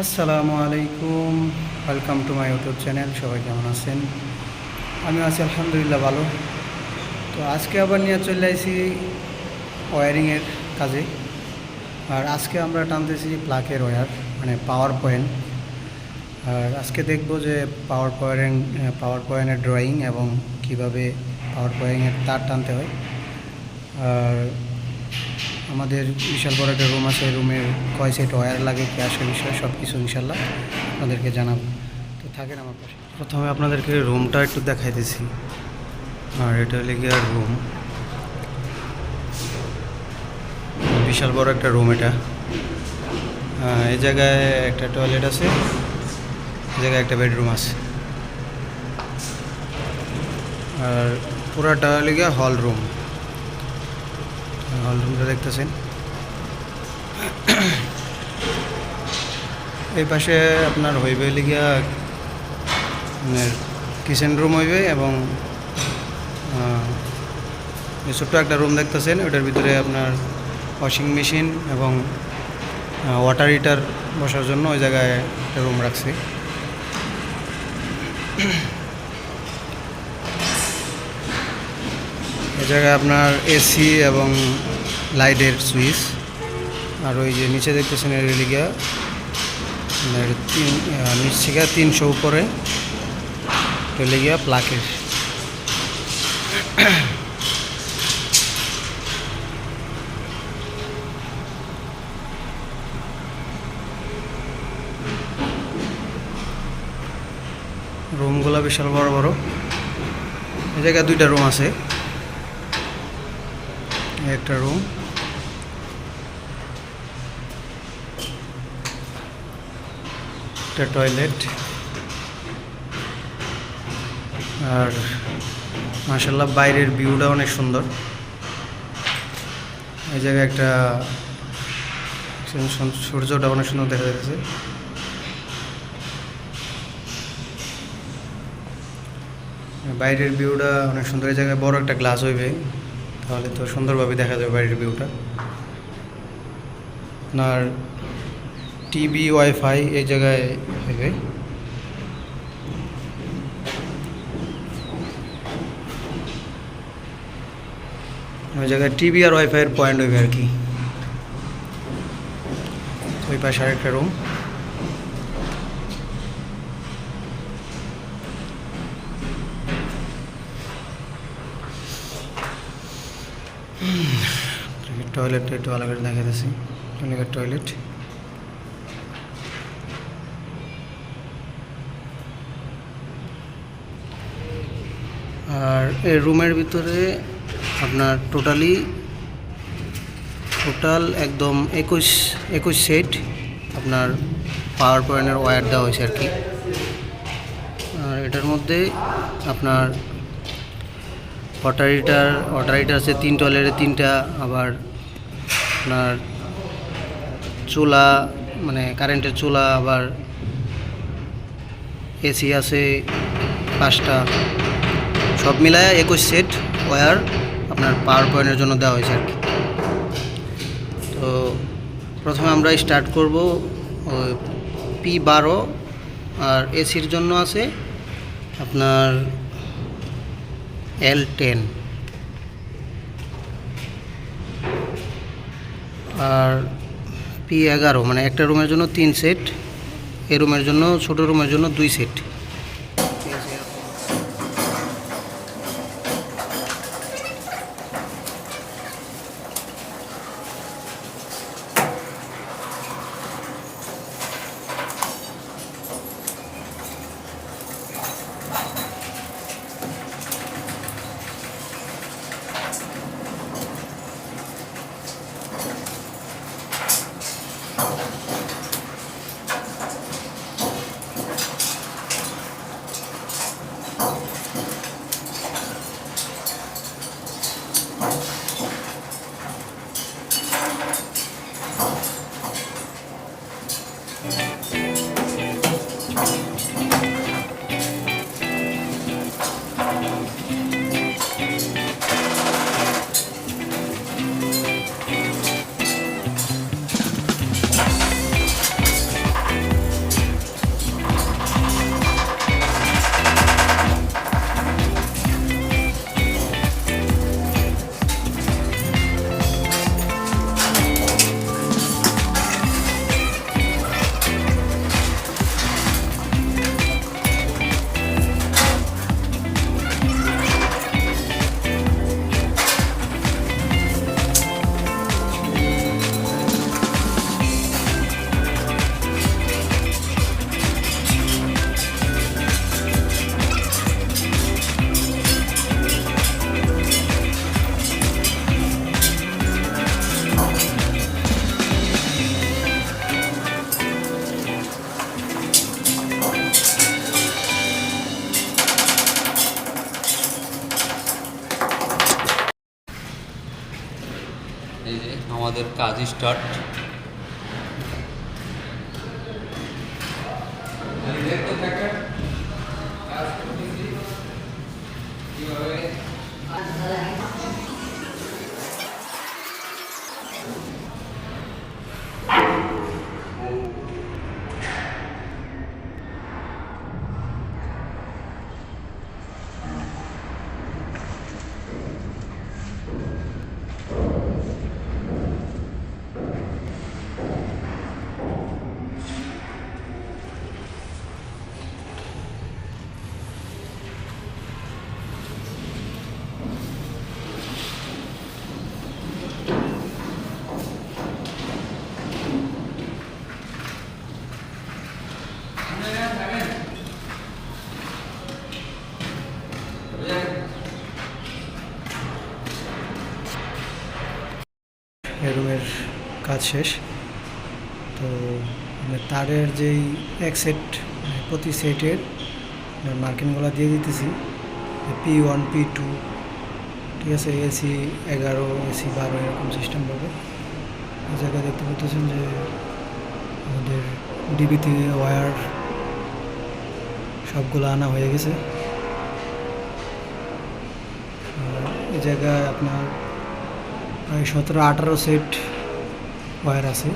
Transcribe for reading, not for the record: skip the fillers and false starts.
আসসালামু আলাইকুম, welcome to my YouTube channel. সবাই কেমন আছেন? আমি আছি আলহামদুলিল্লাহ ভালো। তো আজকে আবার নিয়ে চলে আসি ওয়্যারিংয়ের কাজে। আর আজকে আমরা টানতেছি প্লাগের ওয়্যার, মানে পাওয়ার পয়েন্ট। আর আজকে দেখব যে পাওয়ার পয়েন্টের ড্রয়িং এবং কিভাবে পাওয়ার পয়েন্টের তার টানতে হয়। আর আমাদের বিশাল বড় একটা রুম আছে, রুমের কয় সেট ওয়্যার লাগে, কি আসে বিষয় সব কিছু ইনশাল্লাহ আপনাদেরকে জানাবো। তো থাকেন আমার পাশে। প্রথমে আপনাদেরকে রুমটা একটু দেখাইতেছি। আর এটা হলে গিয়ে রুম, বিশাল বড় একটা রুম এটা। এই জায়গায় একটা টয়লেট আছে, এই জায়গায় একটা বেডরুম আছে। আর পুরাটা হলে গিয়ে হল রুমটা দেখতেছেন। এই পাশে আপনার হইবে লিগিয়া কিচেন রুম হইবে, এবং ছোট্ট একটা রুম দেখতেছেন, ওটার ভিতরে আপনার ওয়াশিং মেশিন এবং ওয়াটার হিটার বসার জন্য ওই জায়গায় একটা রুম রাখছি। এই জায়গায় আপনার এসি এবং লাইটের সুইচ। আর ওই যে নিচে দেখতেছেন এর লিগা নিচ থেকে 300 উপরে চলে গিয়া প্লাকের। রুমগুলো বিশাল বড় বড়। এই জায়গায় দুইটা রুম আছে, একটা রুম, একটা টয়লেট। আর মাশাআল্লাহ বাইরের ভিউটা অনেক সুন্দর। এই জায়গায় একটা সূর্যটা অনেক সুন্দর দেখা যাচ্ছে। বাইরের ভিউটা অনেক সুন্দর। এই জায়গায় বড় একটা গ্লাস হইবে, তাহলে তো সুন্দরভাবে দেখা যাবে বাইরের ভিউটা। আপনার টিভি ওয়াইফাই এই জায়গায় হইবে। ওই জায়গায় টিভি আর ওয়াইফাইয়ের পয়েন্ট হইবে আর কি। ওই পাশে আরেকটা রুম। টয়লেটটা একটু আলাদা করে দেখা যাচ্ছে, টয়লেট। আর এই রুমের ভিতরে আপনার টোটাল একদম 21 সেট আপনার পাওয়ার পয়েন্টের ওয়্যার দেওয়া হয়েছে আর কি। আর এটার মধ্যে আপনার ওয়াটার হিটার আছে 3 টয়লেটে 3টা। আবার আপনার চুলা, মানে কারেন্টের চুলা, আবার এসি আছে 5টা। সব মিলায় 21 সেট ওয়্যার আপনার পাওয়ার পয়েন্টের জন্য দেওয়া হয়েছে আর কি। তো প্রথমে আমরা স্টার্ট করব ওই P12। আর এসির জন্য আছে আপনার L10। আর P11, মানে একটা রুমের জন্য 3 সেট, এই রুমের জন্য, ছোট রুমের জন্য 2 সেট। আমাদের কাজ স্টার্ট। এই রুমের কাজ শেষ। তো তারের যেই এক সেট প্রতি সেটের মার্কিংগুলো দিয়ে দিতেছি, P1 P2, ঠিক আছে, AC 11 AC 12 এরকম সিস্টেম পাবে। এই জায়গায় দেখতে পাচ্ছেন যে আমাদের ডিবি থেকে ওয়্যার সবগুলো আনা হয়ে গেছে। এই জায়গায় আপনার প্রায় 17-18 সেট ওয়্যার আছে।